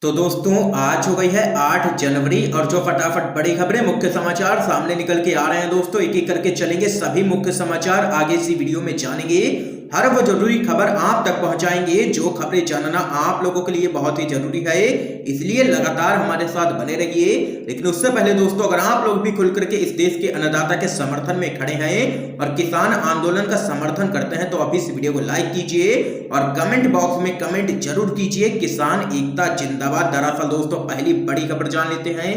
तो दोस्तों आज हो गई है 8 जनवरी और जो फटाफट बड़ी खबरें मुख्य समाचार सामने निकल के आ रहे हैं दोस्तों। एक एक करके चलेंगे, सभी मुख्य समाचार आगे इसी वीडियो में जानेंगे। हर वो जरूरी खबर आप तक पहुंचाएंगे जो खबरें जानना आप लोगों के लिए बहुत ही जरूरी है, इसलिए लगातार हमारे साथ बने रहिए। लेकिन उससे पहले दोस्तों, अगर आप लोग भी खुल करके इस देश के अन्नदाता के समर्थन में खड़े हैं और किसान आंदोलन का समर्थन करते हैं तो अभी इस वीडियो को लाइक कीजिए और कमेंट बॉक्स में कमेंट जरूर कीजिए किसान एकता जिंदाबाद। दरअसल दोस्तों पहली बड़ी खबर जान लेते हैं।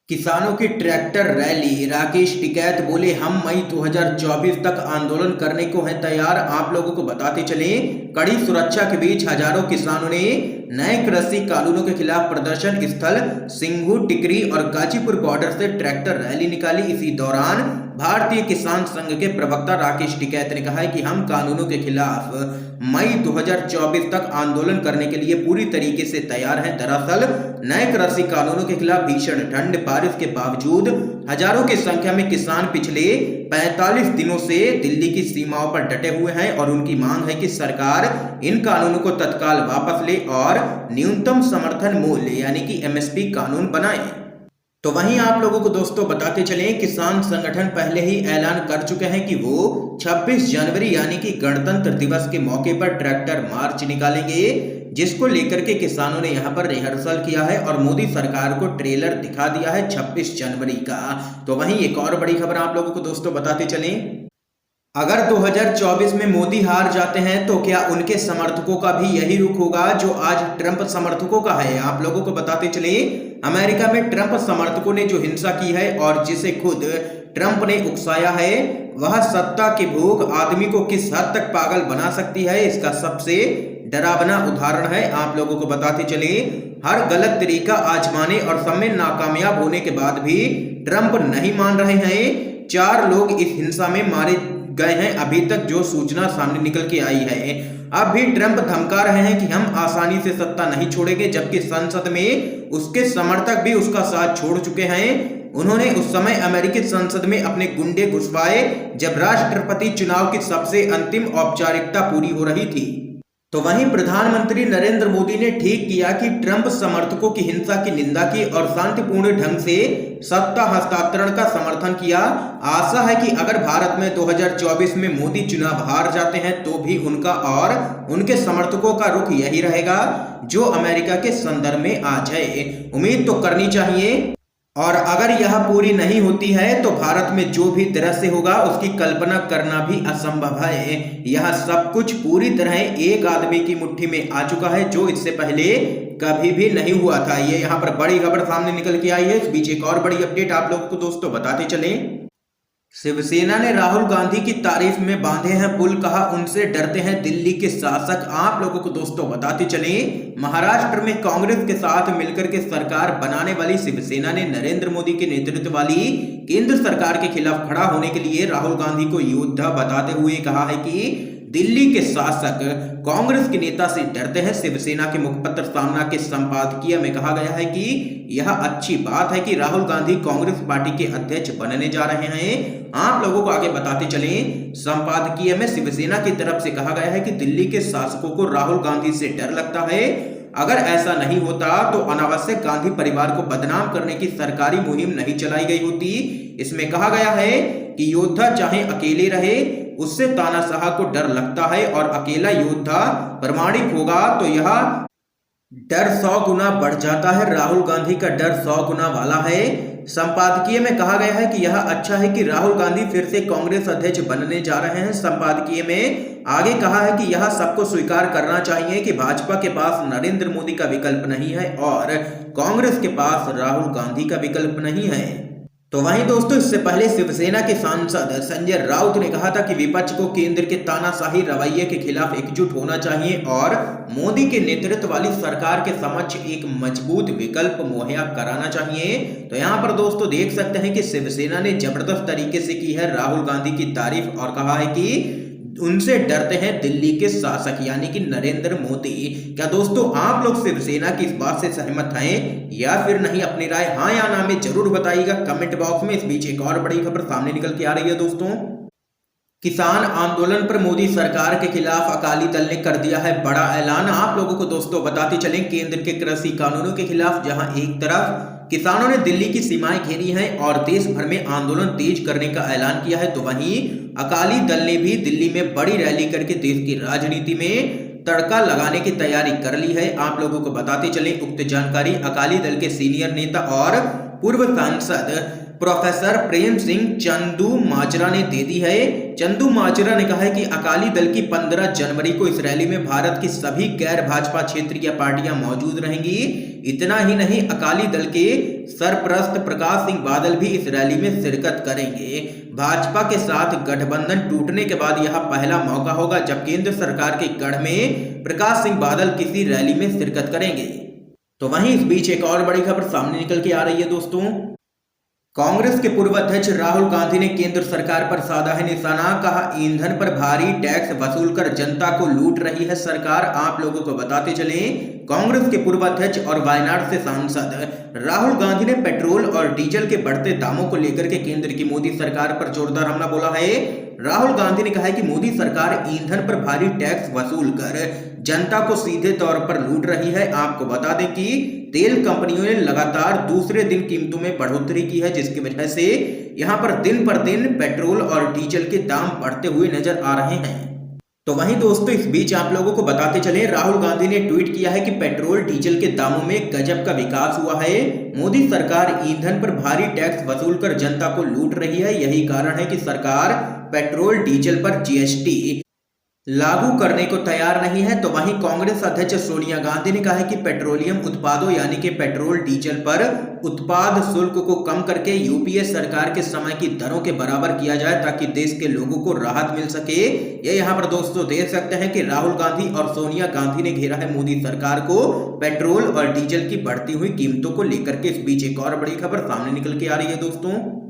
किसानों की ट्रैक्टर रैली, राकेश टिकैत बोले हम मई 2024 तक आंदोलन करने को हैं तैयार। आप लोगों को बताते चले, कड़ी सुरक्षा के बीच हजारों किसानों ने नए कृषि कानूनों के खिलाफ प्रदर्शन स्थल सिंघू, टिकरी और गाजीपुर बॉर्डर से ट्रैक्टर रैली निकाली। इसी दौरान भारतीय किसान संघ के प्रवक्ता राकेश टिकैत ने कहा है कि हम कानूनों के खिलाफ मई 2024 तक आंदोलन करने के लिए पूरी तरीके से तैयार हैं। दरअसल नए कृषि कानूनों के खिलाफ भीषण ठंड बारिश के बावजूद हजारों की संख्या में किसान पिछले 45 दिनों से दिल्ली की सीमाओं पर डटे हुए हैं और उनकी मांग है कि सरकार इन कानूनों को तत्काल वापस ले और न्यूनतम समर्थन मूल्य यानी कि एमएसपी कानून बनाए। तो वहीं आप लोगों को दोस्तों बताते चलें, किसान संगठन पहले ही ऐलान कर चुके हैं कि वो 26 जनवरी यानी कि गणतंत्र दिवस के मौके पर ट्रैक्टर मार्च निकालेंगे, जिसको लेकर के किसानों ने यहां पर रिहर्सल किया है और मोदी सरकार को ट्रेलर दिखा दिया है 26 जनवरी का। तो वहीं एक और बड़ी खबर आप लोगों को दोस्तों बताते चलें, अगर 2024 में मोदी हार जाते हैं तो क्या उनके समर्थकों का भी यही रुख होगा जो आज ट्रंप समर्थकों का है। आप लोगों को बताते चले, अमेरिका में ट्रंप समर्थकों ने जो हिंसा की है और जिसे खुद ट्रंप ने उकसाया है, वह सत्ता की भूख आदमी को किस हद तक पागल बना सकती है, इसका सबसे डरावना उदाहरण है। आप लोगों को बताते चले, हर गलत तरीका आजमाने और सब में नाकामयाब होने के बाद भी ट्रंप नहीं मान रहे हैं। 4 लोग इस हिंसा में मारे गए हैं, अभी तक जो सूचना सामने निकल के आई है। अब भी ट्रंप धमका रहे हैं कि हम आसानी से सत्ता नहीं छोड़ेंगे, जबकि संसद में उसके समर्थक भी उसका साथ छोड़ चुके हैं। उन्होंने उस समय अमेरिकी संसद में अपने गुंडे घुसवाए जब राष्ट्रपति चुनाव की सबसे अंतिम औपचारिकता पूरी हो रही थी। तो वहीं प्रधानमंत्री नरेंद्र मोदी ने ठीक किया कि ट्रंप समर्थकों की हिंसा की निंदा की और शांतिपूर्ण ढंग से सत्ता हस्तांतरण का समर्थन किया। आशा है कि अगर भारत में 2024 में मोदी चुनाव हार जाते हैं तो भी उनका और उनके समर्थकों का रुख यही रहेगा जो अमेरिका के संदर्भ में आ जाए। उम्मीद तो करनी चाहिए, और अगर यह पूरी नहीं होती है तो भारत में जो भी दृश्य होगा उसकी कल्पना करना भी असंभव है। यह सब कुछ पूरी तरह एक आदमी की मुट्ठी में आ चुका है जो इससे पहले कभी भी नहीं हुआ था। ये यहाँ पर बड़ी खबर सामने निकल के आई है। इस बीच एक और बड़ी अपडेट आप लोगों को दोस्तों बताते चलें, शिवसेना ने राहुल गांधी की तारीफ में बांधे हैं पुल, कहा उनसे डरते हैं दिल्ली के शासक। आप लोगों को दोस्तों बताते चलें, महाराष्ट्र में कांग्रेस के साथ मिलकर के सरकार बनाने वाली शिवसेना ने नरेंद्र मोदी के नेतृत्व वाली केंद्र सरकार के खिलाफ खड़ा होने के लिए राहुल गांधी को योद्धा बताते हुए कहा है कि दिल्ली के शासक कांग्रेस के नेता से डरते हैं। शिवसेना के मुखपत्र सामना के संपादकीय में कहा गया है कि यह अच्छी बात है कि राहुल गांधी कांग्रेस पार्टी के अध्यक्ष बनने जा रहे हैं। आप लोगों को आगे बताते चलें, संपादकीय में शिवसेना की तरफ से कहा गया है कि दिल्ली के शासकों को राहुल गांधी से डर लगता है। अगर ऐसा नहीं होता तो अनावश्यक गांधी परिवार को बदनाम करने की सरकारी मुहिम नहीं चलाई गई होती। इसमें कहा गया है कि योद्धा चाहे अकेले रहे, उससे तानाशाह को डर लगता है और अकेला योद्धा प्रामाणिक होगा तो यह डर 100 गुना बढ़ जाता है। राहुल गांधी का डर 100 गुना वाला है। संपादकीय में कहा गया है कि यह अच्छा है कि राहुल गांधी फिर से कांग्रेस अध्यक्ष बनने जा रहे हैं। संपादकीय में आगे कहा है कि यह सबको स्वीकार करना चाहिए कि भाजपा के पास नरेंद्र मोदी का विकल्प नहीं है और कांग्रेस के पास राहुल गांधी का विकल्प नहीं है। तो वहीं दोस्तों, इससे पहले शिवसेना के सांसद संजय राउत ने कहा था कि विपक्ष को केंद्र के तानाशाही रवैये के खिलाफ एकजुट होना चाहिए और मोदी के नेतृत्व वाली सरकार के समक्ष एक मजबूत विकल्प मुहैया कराना चाहिए। तो यहाँ पर दोस्तों देख सकते हैं कि शिवसेना ने जबरदस्त तरीके से की है राहुल गांधी की तारीफ और कहा है कि उनसे डरते हैं दिल्ली के शासक यानी कि नरेंद्र मोदी। क्या दोस्तों आप लोग शिवसेना की इस बात से सहमत हैं या फिर नहीं? अपनी राय हाँ या ना में जरूर बताइएगा कमेंट बॉक्स में। इस बीच एक और बड़ी खबर सामने निकल के आ रही है दोस्तों, किसान आंदोलन पर मोदी सरकार के खिलाफ अकाली दल ने कर दिया है बड़ा ऐलान। आप लोगों को दोस्तों बताते चलें, केंद्र के कृषि कानूनों के खिलाफ जहां एक तरफ किसानों ने दिल्ली की सीमाएं घेरी हैं और देश भर में आंदोलन तेज करने का ऐलान किया है, तो वहीं अकाली दल ने भी दिल्ली में बड़ी रैली करके देश की राजनीति में तड़का लगाने की तैयारी कर ली है। आप लोगों को बताते चलें, उक्त जानकारी अकाली दल के सीनियर नेता और पूर्व सांसद प्रोफेसर प्रेम सिंह चंदूमाजरा ने दे दी है। चंदूमाजरा ने कहा है कि अकाली दल की 15 जनवरी को इस रैली में भारत की सभी गैर भाजपा क्षेत्रीय पार्टियां मौजूद रहेंगी। इतना ही नहीं, अकाली दल के सरप्रस्त प्रकाश सिंह बादल भी इस रैली में शिरकत करेंगे। भाजपा के साथ गठबंधन टूटने के बाद यह पहला मौका होगा जब केंद्र सरकार के गढ़ में प्रकाश सिंह बादल किसी रैली में शिरकत करेंगे। तो वहीं इस बीच एक और बड़ी खबर सामने निकल के आ रही है दोस्तों। कांग्रेस के पूर्व अध्यक्ष राहुल गांधी ने केंद्र सरकार पर साधा है निशाना। कहा, ईंधन पर भारी टैक्स वसूलकर जनता को लूट रही है सरकार। आप लोगों को बताते चलें, कांग्रेस के पूर्व अध्यक्ष और वायनाड से सांसद राहुल गांधी ने पेट्रोल और डीजल के बढ़ते दामों को लेकर के केंद्र की मोदी सरकार पर जोरदार हमला बोला है। राहुल गांधी ने कहा है कि मोदी सरकार ईंधन पर भारी टैक्स वसूल कर जनता को सीधे तौर पर लूट रही है। आपको बता दें कि तेल कंपनियों ने लगातार दूसरे दिन कीमतों में बढ़ोतरी की है, जिसकी वजह से यहां पर दिन पर दिन पेट्रोल और डीजल के दाम बढ़ते हुए नजर आ रहे हैं। तो वहीं दोस्तों इस बीच आप लोगों को बताते चलें, राहुल गांधी ने ट्वीट किया है कि पेट्रोल डीजल के दामों में गजब का विकास हुआ है। मोदी सरकार ईंधन पर भारी टैक्स वसूल कर जनता को लूट रही है। यही कारण है कि सरकार पेट्रोल डीजल पर जीएसटी लागू करने को तैयार नहीं है। तो वहीं कांग्रेस अध्यक्ष सोनिया गांधी ने कहा है कि पेट्रोलियम उत्पादों यानी कि पेट्रोल डीजल पर उत्पाद शुल्क को कम करके यूपीए सरकार के समय की दरों के बराबर किया जाए ताकि देश के लोगों को राहत मिल सके। ये यहाँ पर दोस्तों देख सकते हैं कि राहुल गांधी और सोनिया गांधी ने घेरा है मोदी सरकार को पेट्रोल और डीजल की बढ़ती हुई कीमतों को लेकर के। इस बीच एक और बड़ी खबर सामने निकल के आ रही है दोस्तों।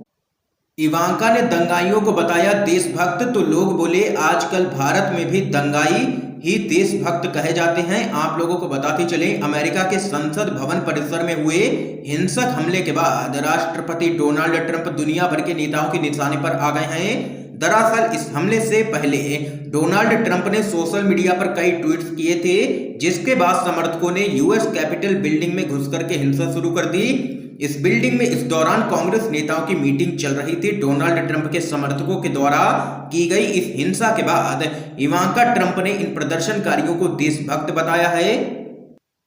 इवांका ने दंगाइयों को बताया देशभक्त, तो लोग बोले आजकल भारत में भी दंगाई ही देशभक्त कहे जाते हैं। आप लोगों को बताते चलें, अमेरिका के संसद भवन परिसर में हुए हिंसक हमले के बाद राष्ट्रपति डोनाल्ड ट्रंप दुनिया भर के नेताओं के निशाने पर आ गए हैं। दरअसल इस हमले से पहले डोनाल्ड ट्रंप ने सोशल मीडिया पर कई ट्वीट्स किए थे, जिसके बाद समर्थकों ने यूएस कैपिटल बिल्डिंग में घुस करके हिंसा शुरू कर दी। इस बिल्डिंग में इस दौरान कांग्रेस नेताओं की मीटिंग चल रही थी। डोनाल्ड ट्रंप के समर्थकों के द्वारा की गई इस हिंसा के बाद इवांका ट्रंप ने इन प्रदर्शनकारियों को देशभक्त बताया है।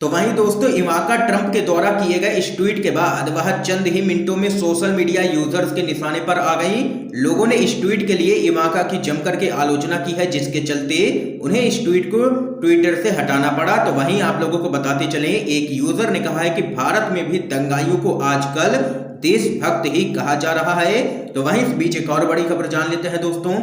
तो वहीं दोस्तों इवांका ट्रंप के द्वारा किए गए इस ट्वीट के बाद वह चंद ही मिनटों में सोशल मीडिया यूजर्स के निशाने पर आ गई। लोगों ने इस ट्वीट के लिए इवांका की जमकर के आलोचना की है, जिसके चलते उन्हें इस ट्वीट को ट्विटर से हटाना पड़ा। तो वहीं आप लोगों को बताते चलें, एक यूजर ने कहा है कि भारत में भी दंगाइयों को आजकल देशभक्त ही कहा जा रहा है। तो वहीं इस बीच एक और बड़ी खबर जान लेते हैं दोस्तों।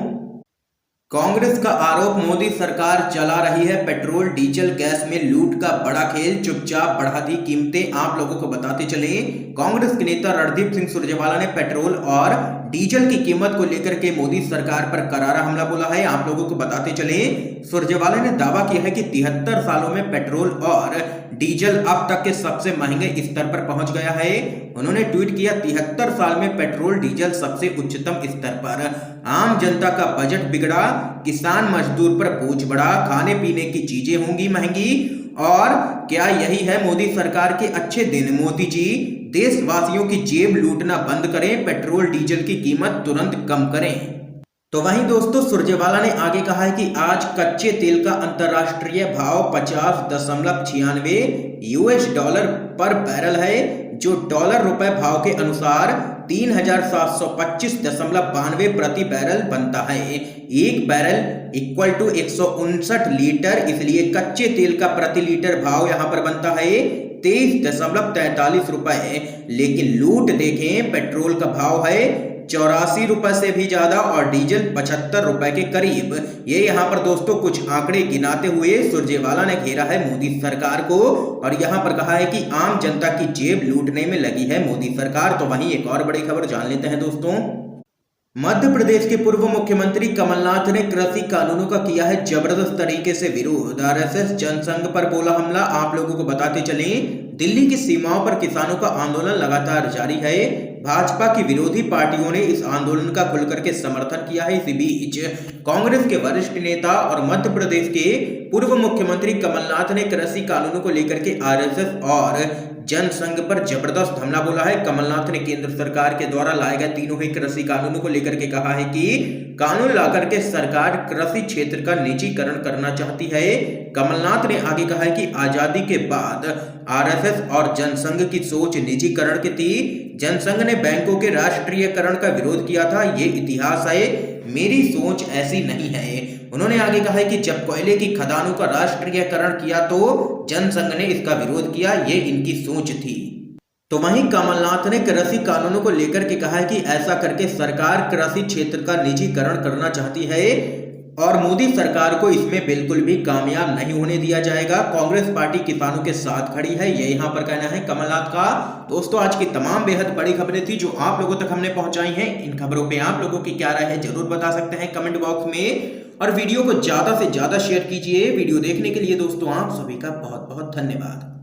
कांग्रेस का आरोप, मोदी सरकार चला रही है पेट्रोल डीजल गैस में लूट का बड़ा खेल, चुपचाप बढ़ा दी कीमतें। आप लोगों को बताते चलें, कांग्रेस के नेता रणदीप सिंह सुरजेवाला ने पेट्रोल और डीजल की कीमत को लेकर के मोदी सरकार पर करारा हमला बोला है। आप लोगों को बताते चलें, सुरजेवाला ने दावा किया है कि 73 सालों में पेट्रोल और डीजल अब तक के सबसे महंगे स्तर पर पहुंच गया है। उन्होंने ट्वीट किया, 73 साल में पेट्रोल डीजल सबसे उच्चतम स्तर पर, आम जनता का बजट बिगड़ा, किसान मजदूर पर बोझ बढ़ा, खाने पीने की चीजें होंगी महंगी। और क्या यही है मोदी सरकार के अच्छे दिन? मोदी जी देशवासियों की जेब लूटना बंद करें, पेट्रोल डीजल की कीमत तुरंत कम करें। तो वहीं दोस्तों सुरजेवाला ने आगे कहा है कि आज कच्चे तेल का अंतर्राष्ट्रीय भाव 50.96 यूएस डॉलर पर बैरल है, जो डॉलर रुपए भाव के अनुसार 3725.92 प्रति बैरल बनता है। एक बैरल इक्वल टू 159 लीटर, इसलिए कच्चे तेल का प्रति लीटर भाव यहां पर बनता है 23.43 रुपए। लेकिन लूट देखें, पेट्रोल का भाव है 84 रुपए से भी ज्यादा और डीजल 75 रुपए के करीब। ये यहाँ पर दोस्तों कुछ आंकड़े गिनाते हुए सुरजेवाला ने घेरा है मोदी सरकार को और यहाँ पर कहा है कि आम जनता की जेब लूटने में लगी है मोदी सरकार। तो वहीं एक और बड़ी खबर जान लेते हैं दोस्तों। मध्य प्रदेश के पूर्व मुख्यमंत्री कमलनाथ ने कृषि कानूनों का किया है जबरदस्त तरीके से विरोध। आरएसएस जनसंघ पर बोला हमला। आप लोगों को बताते चलें, दिल्ली की सीमाओं पर किसानों का आंदोलन लगातार जारी है। भाजपा की विरोधी पार्टियों ने इस आंदोलन का खुल करके समर्थन किया है। इसी बीच कांग्रेस के वरिष्ठ नेता और मध्य प्रदेश के पूर्व मुख्यमंत्री कमलनाथ ने कृषि कानूनों को लेकर के आरएसएस और जनसंघ पर जबरदस्त हमला बोला है। कमलनाथ ने केंद्र सरकार के द्वारा लाए गए तीनों ही कृषि कानूनों को लेकर के कहा है कि कानून लाकर के सरकार कृषि क्षेत्र का निजीकरण करना चाहती है। कमलनाथ ने आगे कहा है कि आजादी के बाद आरएसएस और जनसंघ की सोच निजीकरण की थी। जनसंघ ने बैंकों के राष्ट्रीयकरण का विरोध किया था। ये इतिहास है, मेरी सोच ऐसी नहीं है। उन्होंने आगे कहा है कि जब कोयले की खदानों का राष्ट्रीयकरण किया तो जनसंघ ने इसका विरोध किया, ये इनकी सोच थी। तो वहीं कमलनाथ ने कृषि कानूनों को लेकर के कहा है कि ऐसा करके सरकार कृषि क्षेत्र का निजीकरण करना चाहती है और मोदी सरकार को इसमें बिल्कुल भी कामयाब नहीं होने दिया जाएगा। कांग्रेस पार्टी किसानों के साथ खड़ी है, ये यहाँ पर कहना है कमलनाथ का। दोस्तों, आज की तमाम बेहद बड़ी खबरें थी जो आप लोगों तक हमने पहुंचाई हैं। इन खबरों पे आप लोगों की क्या राय है जरूर बता सकते हैं कमेंट बॉक्स में, और वीडियो को ज्यादा से ज्यादा शेयर कीजिए। वीडियो देखने के लिए दोस्तों आप सभी का बहुत बहुत धन्यवाद।